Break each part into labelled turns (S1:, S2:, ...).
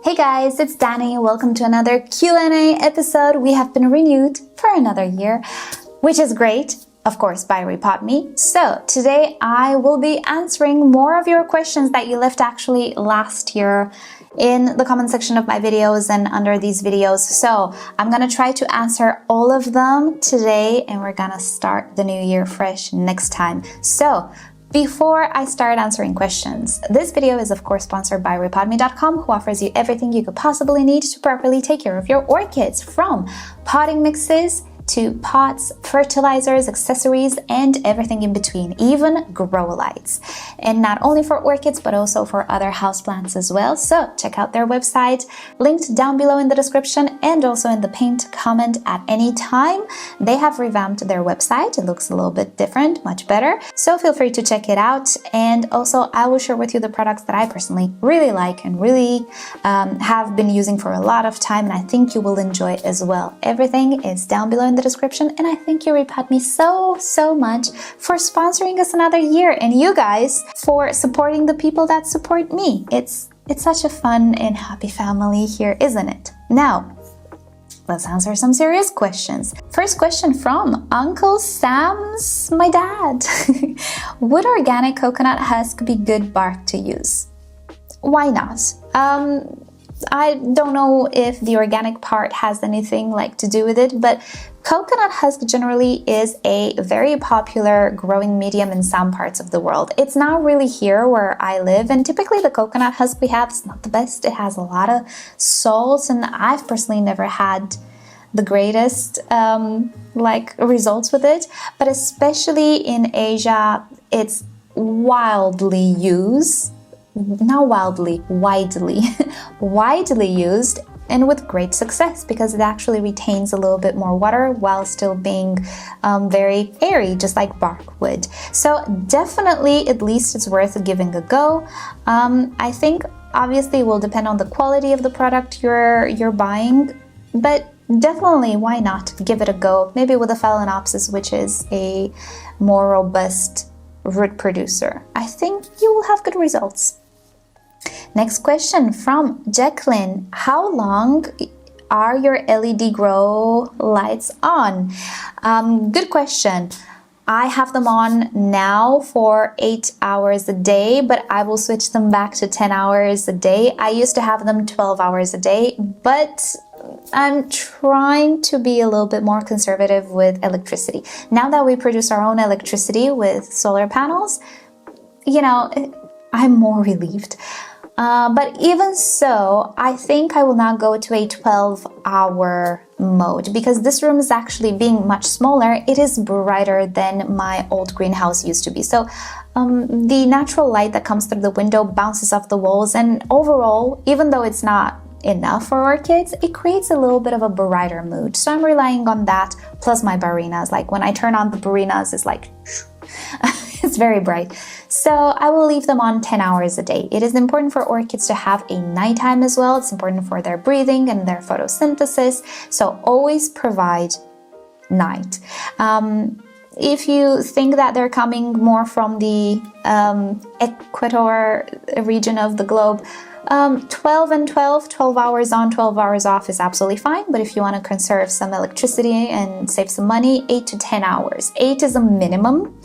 S1: Hey guys, it's Danny. Welcome to another Q&A episode. We have been renewed for another year, which is great, of course, by rePotme. So today I will be answering more of your questions that you left actually last year in the comment section of my videos and under these videos. So I'm gonna try to answer all of them today, and we're gonna start the new year fresh next time. So before I start answering questions, this video is of course sponsored by rePotme.com, who offers you everything you could possibly need to properly take care of your orchids, from potting mixes to pots, fertilizers, accessories, and everything in between, even grow lights. And not only for orchids, but also for other houseplants as well. So check out their website, linked down below in the description and also in the pinned comment at any time. They have revamped their website. It looks a little bit different, much better. So feel free to check it out. And also I will share with you the products that I personally really like and really have been using for a lot of time, and I think you will enjoy as well. Everything is down below in the description, and I thank you rePotme so much for sponsoring us another year, and you guys for supporting the people that support me. It's such a fun and happy family here, isn't it? Now let's answer some serious questions. First question from Uncle Sam's, my dad. Would organic coconut husk be good bark to use? Why not? I don't know if the organic part has anything to do with it, but coconut husk generally is a very popular growing medium in some parts of the world. It's not really here where I live, and typically the coconut husk we have is not the best. It has a lot of salt, and I've personally never had the greatest results with it, but especially in Asia, it's widely used, and with great success, because it actually retains a little bit more water while still being very airy, just like bark would. So definitely, at least it's worth giving a go. I think obviously it will depend on the quality of the product you're buying, but definitely, why not give it a go? Maybe with a Phalaenopsis, which is a more robust root producer. I think you will have good results. Next question from Jacqueline. How long are your LED grow lights on? Good question. I have them on now for 8 hours a day, but I will switch them back to 10 hours a day. I used to have them 12 hours a day, but I'm trying to be a little bit more conservative with electricity. Now that we produce our own electricity with solar panels, I'm more relieved. But even so, I think I will not go to a 12-hour mode, because this room is actually, being much smaller, it is brighter than my old greenhouse used to be. So the natural light that comes through the window bounces off the walls, and overall, even though it's not enough for orchids, it creates a little bit of a brighter mood. So I'm relying on that, plus my barinas. When I turn on the barinas, it's it's very bright. So I will leave them on 10 hours a day. It is important for orchids to have a nighttime as well. It's important for their breathing and their photosynthesis. So always provide night. If you think that they're coming more from the equator region of the globe, 12 and 12 hours on, 12 hours off is absolutely fine. But if you want to conserve some electricity and save some money, 8 to 10 hours. 8 is a minimum.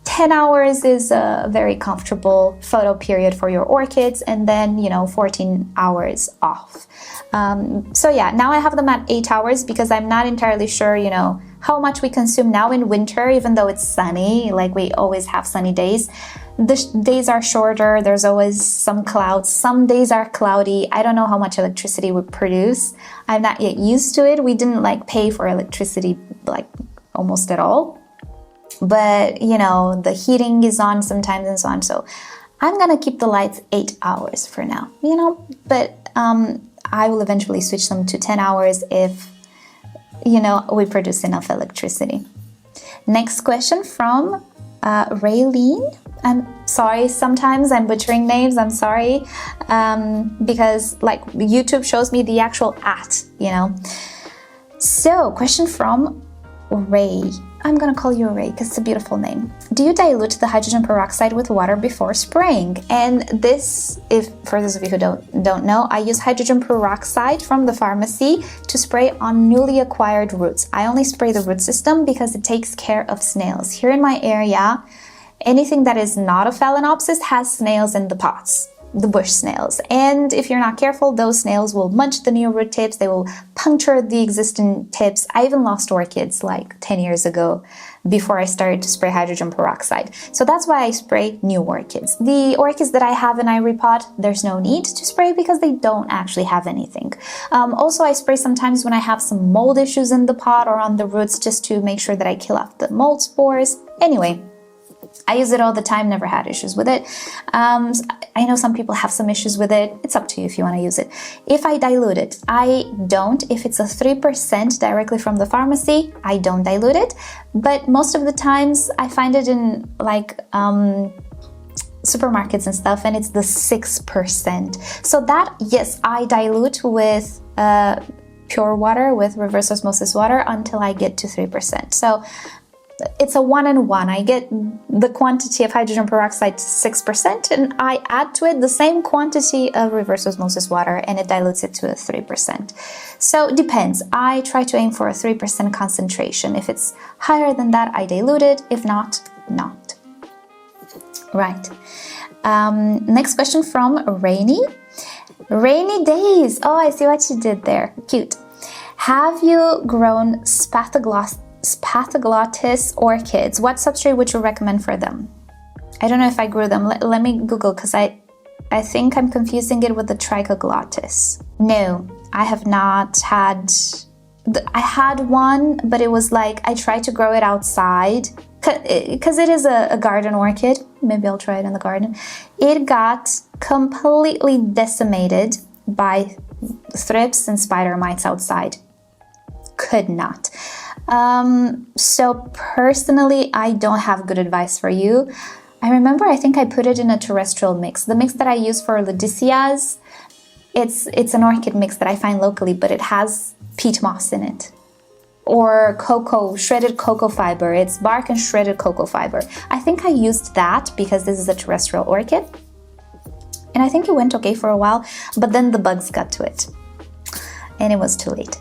S1: 10 hours is a very comfortable photo period for your orchids, and then 14 hours off. So yeah, now I have them at 8 hours because I'm not entirely sure how much we consume now in winter, even though it's sunny, we always have sunny days. The days are shorter, there's always some clouds, some days are cloudy. I don't know how much electricity we produce. I'm not yet used to it. We didn't pay for electricity almost at all. But the heating is on sometimes and so on. So I'm gonna keep the lights 8 hours for now, but I will eventually switch them to 10 hours if we produce enough electricity. Next question from Raylene. I'm sorry, sometimes I'm butchering names, I'm sorry, because YouTube shows me the actual @ So question from Ray. I'm gonna call you Ray because it's a beautiful name. Do you dilute the hydrogen peroxide with water before spraying? And this, if for those of you who don't know, I use hydrogen peroxide from the pharmacy to spray on newly acquired roots. I only spray the root system because it takes care of snails. Here in my area, anything that is not a Phalaenopsis has snails in the pots. The bush snails, and if you're not careful, those snails will munch the new root tips, they will puncture the existing tips. I even lost orchids like 10 years ago before I started to spray hydrogen peroxide. So that's why I spray new orchids. The orchids that I have and I repot, there's no need to spray because they don't actually have anything. Also, I spray sometimes when I have some mold issues in the pot or on the roots just to make sure that I kill off the mold spores. Anyway, I use it all the time, never had issues with it. I know some people have some issues with it. It's up to you if you want to use it. If I dilute it, I don't. If it's a 3% directly from the pharmacy, I don't dilute it. But most of the times I find it in like supermarkets and stuff, and it's the 6%. So that, yes, I dilute with pure water, with reverse osmosis water until I get to 3%. So it's a 1-in-1. I get the quantity of hydrogen peroxide to 6% and I add to it the same quantity of reverse osmosis water and it dilutes it to a 3%. So it depends. I try to aim for a 3% concentration. If it's higher than that, I dilute it. If not, not. Right. Next question from Rainy. Rainy days. Oh, I see what you did there. Cute. Have you grown Spathoglottis orchids? What substrate would you recommend for them? I don't know if I grew them. Let me Google because I think I'm confusing it with the Trichoglottis. No, I have not had... I had one, but it was like I tried to grow it outside because it is a garden orchid. Maybe I'll try it in the garden. It got completely decimated by thrips and spider mites outside. Could not. So personally, I don't have good advice for you. I remember, I think I put it in a terrestrial mix. The mix that I use for Ludicias, it's an orchid mix that I find locally, but it has peat moss in it. Or cocoa, shredded cocoa fiber. It's bark and shredded cocoa fiber. I think I used that because this is a terrestrial orchid. And I think it went okay for a while, but then the bugs got to it. And it was too late.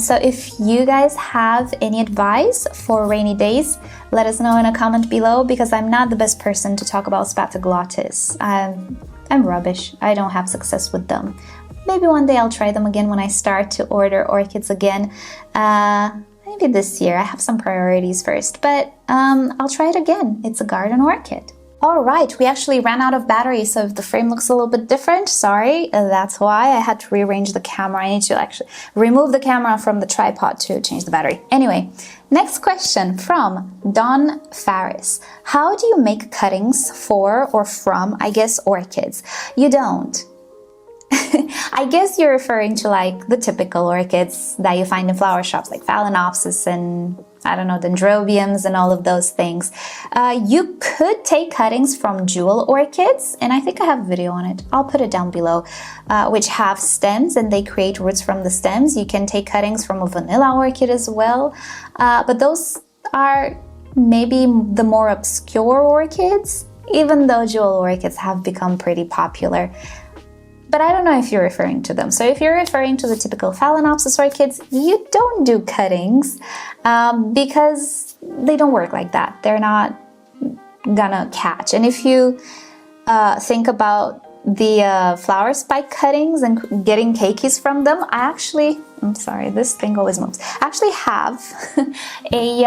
S1: So if you guys have any advice for rainy days, let us know in a comment below because I'm not the best person to talk about Spathoglottis. I'm rubbish. I don't have success with them. Maybe one day I'll try them again when I start to order orchids again. Maybe this year. I have some priorities first, but I'll try it again. It's a garden orchid. All right, we actually ran out of battery, so if the frame looks a little bit different, sorry, that's why I had to rearrange the camera. I need to actually remove the camera from the tripod to change the battery. Anyway, next question from Don Faris. How do you make cuttings for or from, I guess, orchids? You don't. I guess you're referring to like the typical orchids that you find in flower shops, like Phalaenopsis and I don't know, dendrobiums and all of those things. You could take cuttings from jewel orchids, and I think I have a video on it. I'll put it down below, which have stems and they create roots from the stems. You can take cuttings from a vanilla orchid as well, but those are maybe the more obscure orchids, even though jewel orchids have become pretty popular. But I don't know if you're referring to them. So if you're referring to the typical Phalaenopsis orchids, you don't do cuttings because they don't work like that. They're not gonna catch. And if you think about the flower spike cuttings and getting keikis from them, I'm sorry, this thing always moves. I actually have a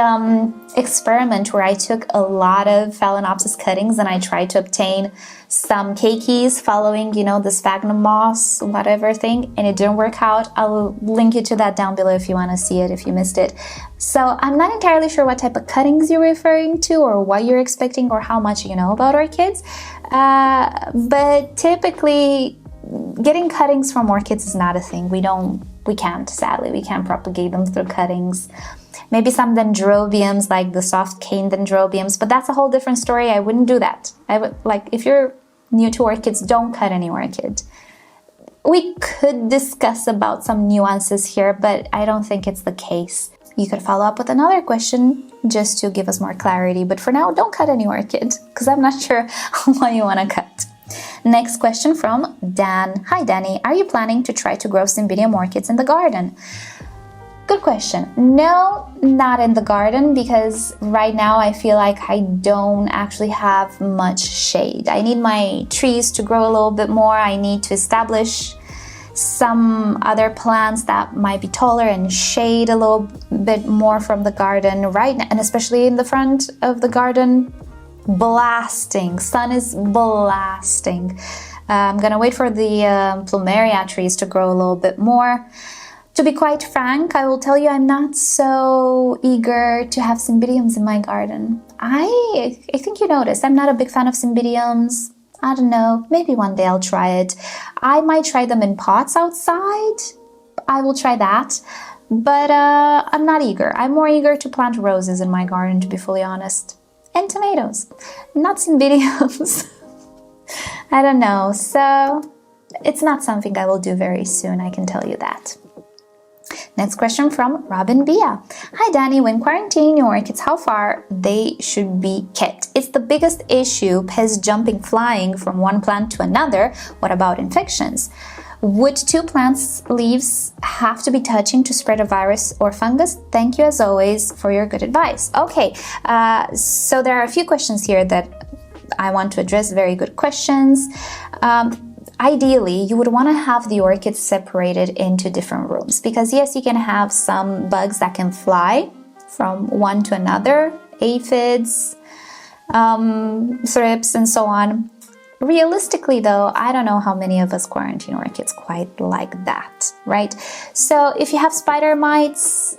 S1: experiment where I took a lot of Phalaenopsis cuttings and I tried to obtain some keikis following, you know, the sphagnum moss, whatever thing, and it didn't work out. I'll link you to that down below if you want to see it, if you missed it. So I'm not entirely sure what type of cuttings you're referring to or what you're expecting or how much you know about orchids, but typically getting cuttings from orchids is not a thing. We can't propagate them through cuttings. Maybe some dendrobiums, like the soft cane dendrobiums, but that's a whole different story. I wouldn't do that. I would, like, if you're new to orchids, don't cut any orchid. We could discuss about some nuances here, but I don't think it's the case. you could follow up with another question just to give us more clarity. But for now, don't cut any orchid because I'm not sure what you want to cut. Next question from Dan. Hi Danny, are you planning to try to grow Cymbidium orchids in the garden? Good question. No, not in the garden, because right now I feel like I don't actually have much shade. I need my trees to grow a little bit more. I need to establish some other plants that might be taller and shade a little bit more from the garden right now, and especially in the front of the garden, blasting. Sun is blasting. I'm gonna wait for the plumeria trees to grow a little bit more. To be quite frank, I will tell you I'm not so eager to have Cymbidiums in my garden. I think you noticed, I'm not a big fan of Cymbidiums. I don't know, maybe one day I'll try it. I might try them in pots outside. I will try that. But I'm not eager. I'm more eager to plant roses in my garden, to be fully honest. And tomatoes, not Cymbidiums. I don't know, so it's not something I will do very soon, I can tell you that. Next question from Robin Bia. Hi Danny, when quarantining your orchids, how far they should be kept? It's the biggest issue, pests jumping, flying from one plant to another. What about infections? Would two plants' leaves have to be touching to spread a virus or fungus? Thank you as always for your good advice. Okay, so there are a few questions here that I want to address. Very good questions. Ideally, you would want to have the orchids separated into different rooms because yes, you can have some bugs that can fly from one to another, aphids, thrips, and so on. Realistically though, I don't know how many of us quarantine orchids quite like that, right? So if you have spider mites,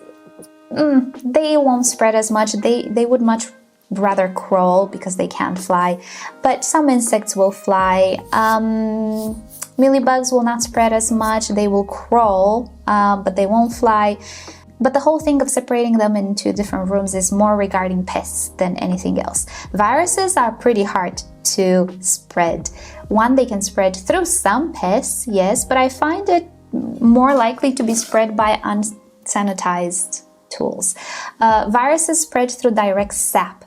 S1: they won't spread as much. They would much rather crawl because they can't fly, but some insects will fly. Mealybugs will not spread as much. They will crawl, but they won't fly. But the whole thing of separating them into different rooms is more regarding pests than anything else. Viruses are pretty hard to spread. One, they can spread through some pests, yes, but I find it more likely to be spread by unsanitized tools. Viruses spread through direct sap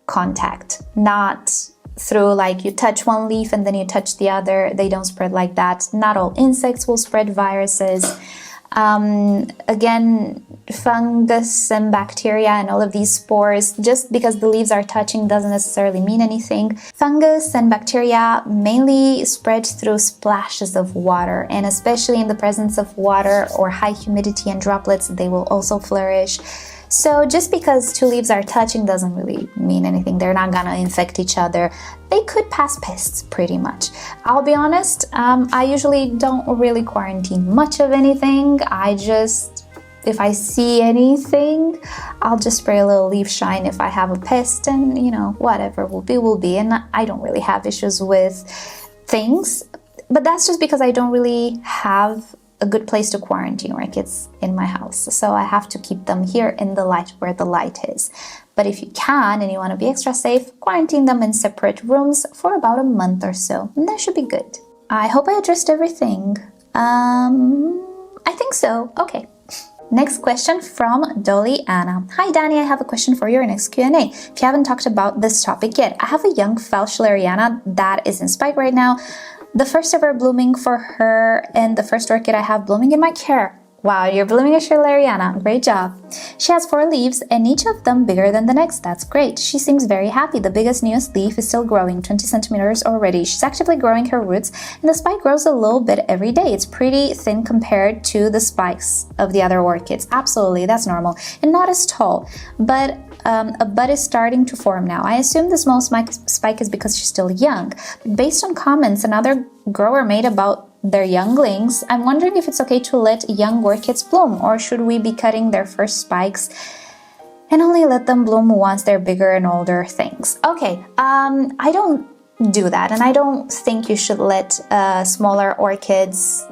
S1: contact, not through like you touch one leaf and then you touch the other. They don't spread like that. Not all insects will spread viruses. Again, fungus and bacteria and all of these spores, just because the leaves are touching doesn't necessarily mean anything. Fungus and bacteria mainly spread through splashes of water, and especially in the presence of water or high humidity and droplets, they will also flourish. So just because two leaves are touching doesn't really mean anything. They're not gonna infect each other. They could pass pests pretty much. I'll be honest, I usually don't really quarantine much of anything. If I see anything, I'll just spray a little leaf shine if I have a pest, and you know, whatever will be, will be. And I don't really have issues with things, but that's just because I don't really have a good place to quarantine orchids in my house. So I have to keep them here in the light where the light is. But if you can and you want to be extra safe, quarantine them in separate rooms for about a month or so. And that should be good. I hope I addressed everything. I think so. Okay. Next question from Dolly Anna. Hi Danny, I have a question for your next Q&A. If you haven't talked about this topic yet, I have a young Schilleriana that is in spike right now. The first ever blooming for her and the first orchid I have blooming in my care. Wow, you're blooming a Schilleriana. Great job. She has 4 leaves and each of them bigger than the next. That's great. She seems very happy. The biggest newest leaf is still growing, 20 centimeters already. She's actively growing her roots and the spike grows a little bit every day. It's pretty thin compared to the spikes of the other orchids. Absolutely, that's normal. And not as tall, but a bud is starting to form now. I assume the small spike is because she's still young. But based on comments another grower made about their younglings, I'm wondering if it's okay to let young orchids bloom, or should we be cutting their first spikes and only let them bloom once they're bigger and older? Things. Okay, I don't do that, and I don't think you should let smaller orchids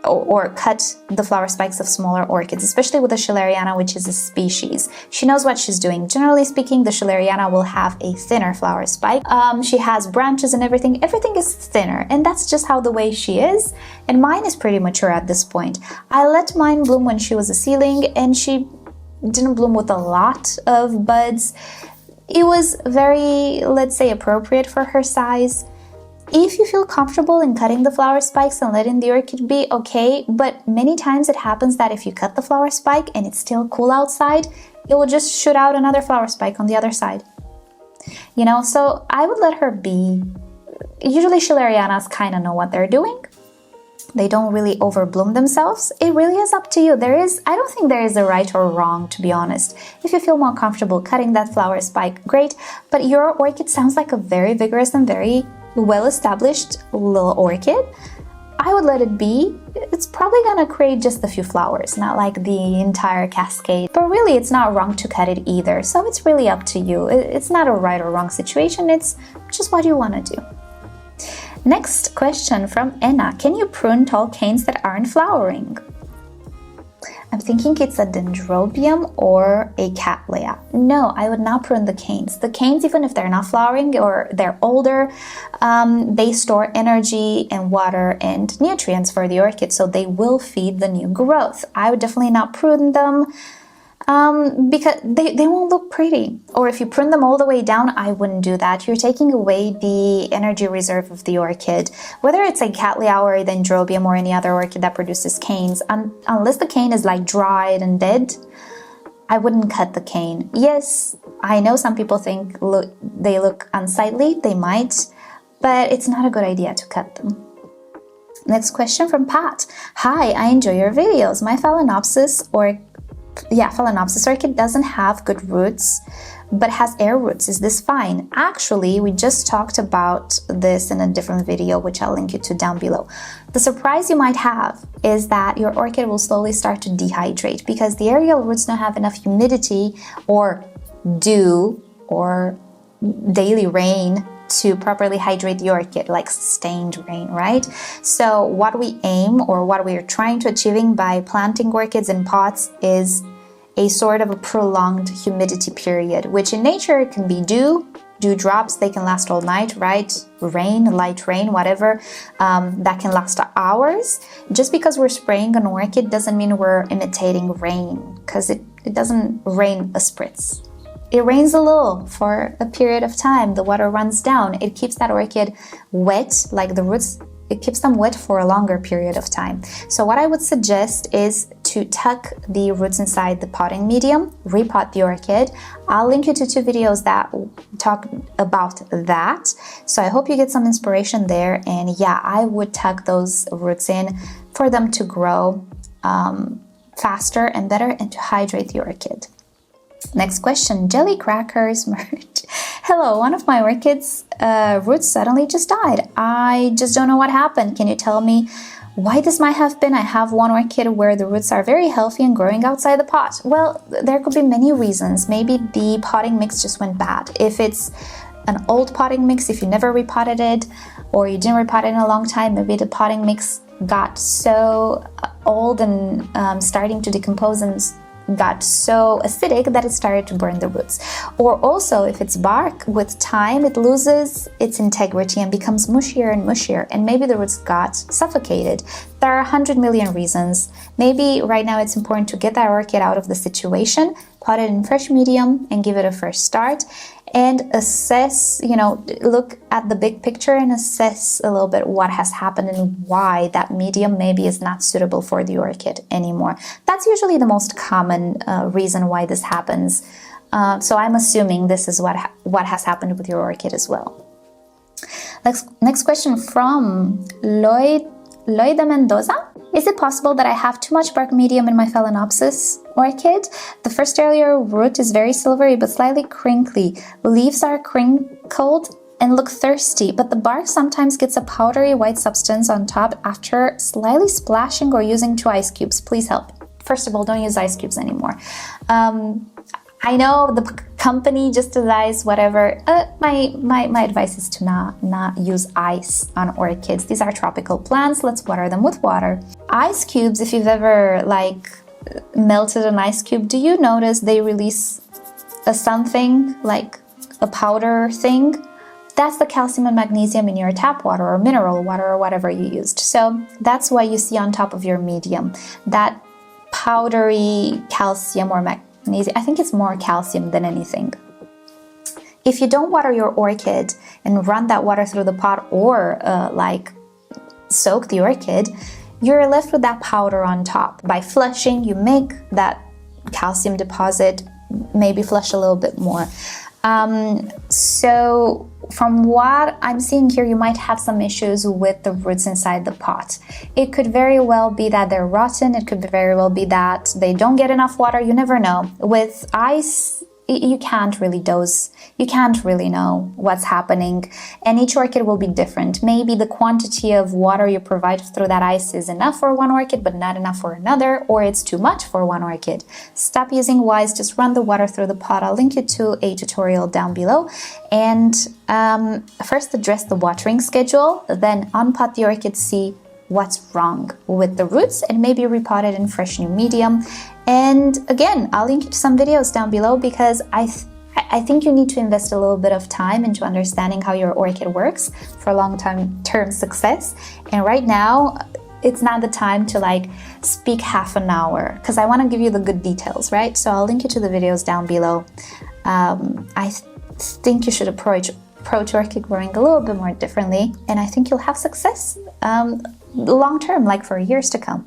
S1: or cut the flower spikes of smaller orchids, especially with the Schilleriana, which is a species. She knows what she's doing. Generally speaking, the Schilleriana will have a thinner flower spike. She has branches and everything. Everything is thinner, and that's just how the way she is. And mine is pretty mature at this point. I let mine bloom when she was a seedling, and she didn't bloom with a lot of buds. It was very, let's say, appropriate for her size. If you feel comfortable in cutting the flower spikes and letting the orchid be, okay, but many times it happens that if you cut the flower spike and it's still cool outside, it will just shoot out another flower spike on the other side. You know, so I would let her be. Usually Schillerianas kind of know what they're doing. They don't really overbloom themselves. It really is up to you. I don't think there is a right or wrong, to be honest. If you feel more comfortable cutting that flower spike, great. But your orchid sounds like a very vigorous and very well-established little orchid. I would let it be. It's probably gonna create just a few flowers, not like the entire cascade. But really, it's not wrong to cut it either. So it's really up to you. It's not a right or wrong situation. It's just what you want to do. Next question from Anna. Can you prune tall canes that aren't flowering? I'm thinking it's a dendrobium or a cattleya. No, I would not prune the canes. The canes, even if they're not flowering or they're older, they store energy and water and nutrients for the orchid, so they will feed the new growth. I would definitely not prune them. Because they won't look pretty. Or if you prune them all the way down, I wouldn't do that. You're taking away the energy reserve of the orchid. Whether it's a cattleya or a dendrobium or any other orchid that produces canes, unless the cane is like dried and dead, I wouldn't cut the cane. Yes, I know some people think they look unsightly, they might, but it's not a good idea to cut them. Next question from Pat. Hi, I enjoy your videos. My Phalaenopsis orchid doesn't have good roots, but has air roots. Is this fine? Actually, we just talked about this in a different video, which I'll link you to down below. The surprise you might have is that your orchid will slowly start to dehydrate because the aerial roots don't have enough humidity or dew or daily rain to properly hydrate the orchid, like sustained rain, right? So what we aim, or what we are trying to achieving by planting orchids in pots, is a sort of a prolonged humidity period, which in nature can be dew drops. They can last all night, right? Rain, light rain, whatever, that can last hours. Just because we're spraying an orchid doesn't mean we're imitating rain, because it doesn't rain a spritz. It rains a little for a period of time. The water runs down. It keeps that orchid wet, like the roots, it keeps them wet for a longer period of time. So what I would suggest is to tuck the roots inside the potting medium, repot the orchid. I'll link you to 2 videos that talk about that. So I hope you get some inspiration there. And yeah, I would tuck those roots in for them to grow faster and better and to hydrate the orchid. Next question, Jelly Crackers merch. Hello, one of my orchids' roots suddenly just died. I just don't know what happened. Can you tell me why this might have been? I have one orchid where the roots are very healthy and growing outside the pot. Well, there could be many reasons. Maybe the potting mix just went bad. If it's an old potting mix, if you never repotted it or you didn't repot it in a long time, maybe the potting mix got so old and starting to decompose and got so acidic that it started to burn the roots. Or also, if it's bark, with time it loses its integrity and becomes mushier and mushier, and maybe the roots got suffocated. There are 100 million reasons. Maybe right now it's important to get that orchid out of the situation, pot it in fresh medium and give it a fresh start, and assess, look at the big picture and assess a little bit what has happened and why that medium maybe is not suitable for the orchid anymore. That's usually the most common reason why this happens. So I'm assuming this is what has happened with your orchid as well. Next question from Lloyd Mendoza. Is it possible that I have too much bark medium in my Phalaenopsis orchid? The first earlier root is very silvery but slightly crinkly. Leaves are crinkled and look thirsty, but the bark sometimes gets a powdery white substance on top after slightly splashing or using 2 ice cubes. Please help. First of all, don't use ice cubes anymore. I know the company just advises whatever. My advice is to not use ice on orchids. These are tropical plants. Let's water them with water. Ice cubes, if you've ever melted an ice cube, do you notice they release something like a powder thing? That's the calcium and magnesium in your tap water or mineral water or whatever you used. So that's why you see on top of your medium that powdery calcium or magnesium. I think it's more calcium than anything. If you don't water your orchid and run that water through the pot or like soak the orchid, you're left with that powder on top. By flushing, you make that calcium deposit maybe flush a little bit more. So from what I'm seeing here, you might have some issues with the roots inside the pot. It could very well be that they're rotten. It could very well be that they don't get enough water. You never know. With ice, you can't really know what's happening, and each orchid will be different. Maybe the quantity of water you provide through that ice is enough for one orchid but not enough for another, or it's too much for one orchid. Stop using wise, just run the water through the pot. I'll link you to a tutorial down below. And first address the watering schedule, then unpot the orchid, see what's wrong with the roots, and maybe repot it in fresh new medium. And again, I'll link you to some videos down below, because I think you need to invest a little bit of time into understanding how your orchid works for long-term success. And right now, it's not the time to like speak half an hour, because I want to give you the good details, right? So I'll link you to the videos down below. I think you should approach orchid growing a little bit more differently, and I think you'll have success long-term, like for years to come.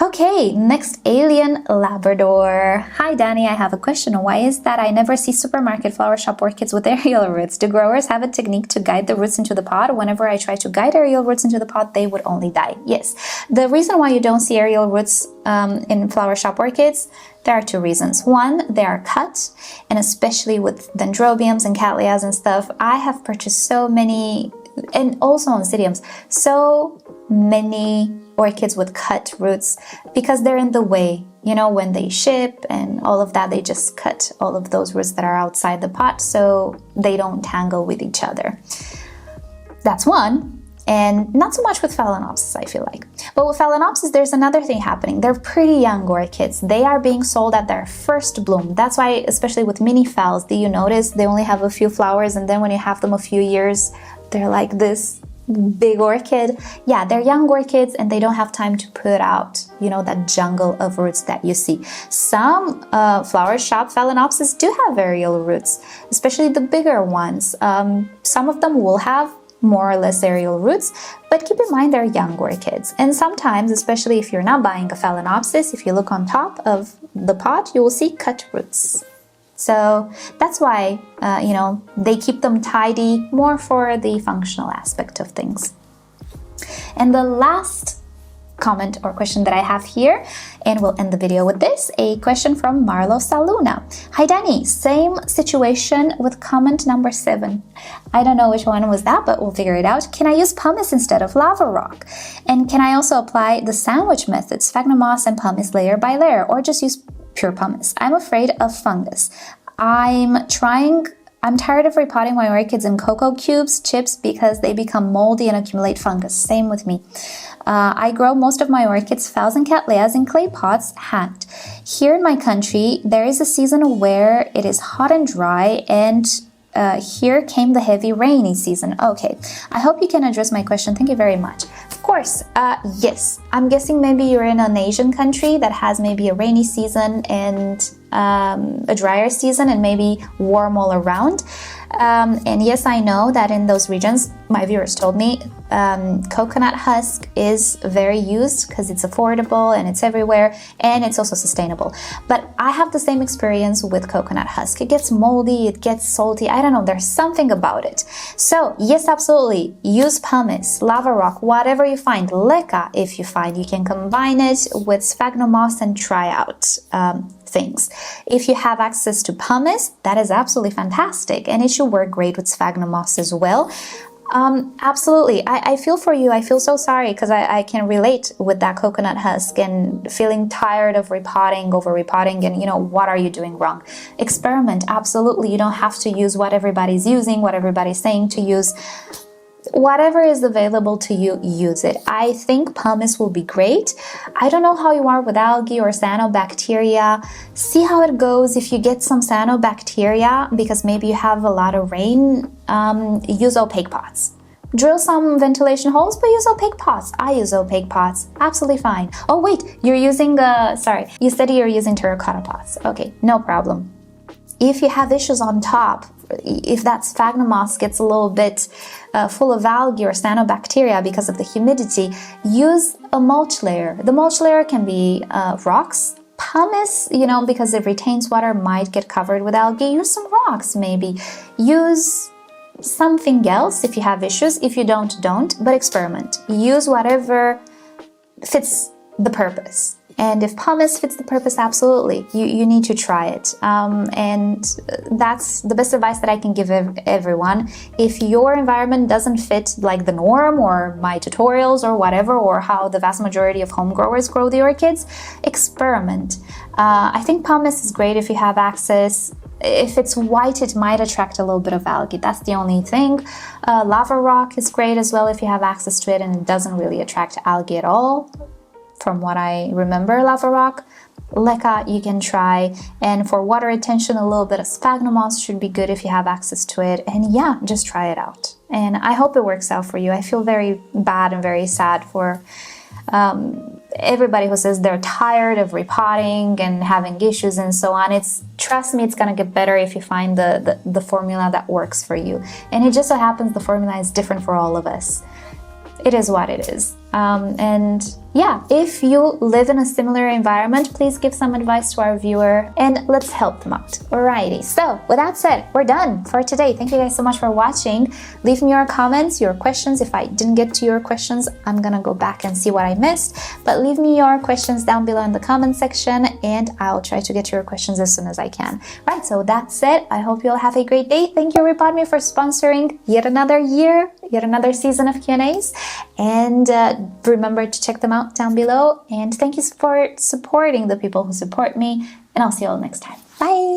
S1: Okay, next, Alien Labrador. Hi Danny, I have a question. Why is that I never see supermarket flower shop orchids with aerial roots? Do growers have a technique to guide the roots into the pot? Whenever I try to guide aerial roots into the pot, they would only die. Yes, the reason why you don't see aerial roots in flower shop orchids, there are two reasons. One, they are cut, and especially with dendrobiums and cattleyas and stuff, I have purchased so many, and also oncidiums, so many orchids with cut roots, because they're in the way. You know, when they ship and all of that, they just cut all of those roots that are outside the pot so they don't tangle with each other. That's one. And not so much with Phalaenopsis, I feel like. But with Phalaenopsis, there's another thing happening. They're pretty young orchids. They are being sold at their first bloom. That's why, especially with mini phals, do you notice they only have a few flowers, and then when you have them a few years, they're like this big orchid? Yeah, they're young orchids and they don't have time to put out, you know, that jungle of roots that you see. Some flower shop Phalaenopsis do have aerial roots, especially the bigger ones. Some of them will have more or less aerial roots, but keep in mind they're young orchids. And sometimes, especially if you're not buying a Phalaenopsis, if you look on top of the pot, you will see cut roots. So that's why, you know, they keep them tidy more for the functional aspect of things. And the last comment or question that I have here, and we'll end the video with this, a question from Marlo Saluna. Hi Danny, same situation with comment number 7. I don't know which one was that, but we'll figure it out. Can I use pumice instead of lava rock? And can I also apply the sandwich method, sphagnum moss and pumice layer by layer, or just use pure pumice? I'm afraid of fungus. I'm tired of repotting my orchids in cocoa cubes, chips, because they become moldy and accumulate fungus. Same with me. I grow most of my orchids, phals and cattleyas, in clay pots, hanged. Here in my country, there is a season where it is hot and dry, and here came the heavy rainy season. Okay, I hope you can address my question. Thank you very much. Of course, yes. I'm guessing maybe you're in an Asian country that has maybe a rainy season and a drier season and maybe warm all around. And yes, I know that in those regions, my viewers told me, coconut husk is very used because it's affordable and it's everywhere, and it's also sustainable. But I have the same experience with coconut husk. It gets moldy, it gets salty, I don't know, there's something about it. So yes, absolutely, use pumice, lava rock, whatever you find, leca if you find. You can combine it with sphagnum moss and try out things. If you have access to pumice, that is absolutely fantastic, and it should work great with sphagnum moss as well. Absolutely, I feel for you. I feel so sorry, because I can relate with that coconut husk and feeling tired of repotting, over repotting, and you know, what are you doing wrong? Experiment, absolutely. You don't have to use what everybody's using, what everybody's saying to use. Whatever is available to you, use it. I think pumice will be great. I don't know how you are with algae or cyanobacteria. See how it goes. If you get some cyanobacteria, because maybe you have a lot of rain, use opaque pots. drill some ventilation holes, but use opaque pots. I use opaque pots. Absolutely fine. Oh wait, you're using sorry, you said you're using terracotta pots. Okay, no problem. If you have issues on top, if that sphagnum moss gets a little bit full of algae or cyanobacteria because of the humidity, use a mulch layer. The mulch layer can be rocks, pumice, you know, because it retains water, might get covered with algae. Use some rocks maybe. Use something else if you have issues. If you don't, but experiment. Use whatever fits the purpose. And if pumice fits the purpose, absolutely, you need to try it. And that's the best advice that I can give everyone. If your environment doesn't fit like the norm or my tutorials or whatever, or how the vast majority of home growers grow the orchids, experiment. I think pumice is great if you have access. If it's white, it might attract a little bit of algae. That's the only thing. Lava rock is great as well if you have access to it and it doesn't really attract algae at all. From what I remember, lava rock, leca you can try, and for water retention, a little bit of sphagnum moss should be good if you have access to it. And yeah, just try it out. And I hope it works out for you. I feel very bad and very sad for everybody who says they're tired of repotting and having issues and so on. Trust me, it's gonna get better if you find the formula that works for you. And it just so happens the formula is different for all of us. It is what it is. And yeah, if you live in a similar environment, please give some advice to our viewer and let's help them out. Alrighty, so with that said, we're done for today. Thank you guys so much for watching. Leave me your comments, your questions. If I didn't get to your questions, I'm gonna go back and see what I missed. But leave me your questions down below in the comment section and I'll try to get to your questions as soon as I can. Right, so with that said, I hope you all have a great day. Thank you, rePotme, for sponsoring yet another year, yet another season of Q&As. And remember to check them out down below. And thank you for supporting the people who support me. And I'll see you all next time. Bye!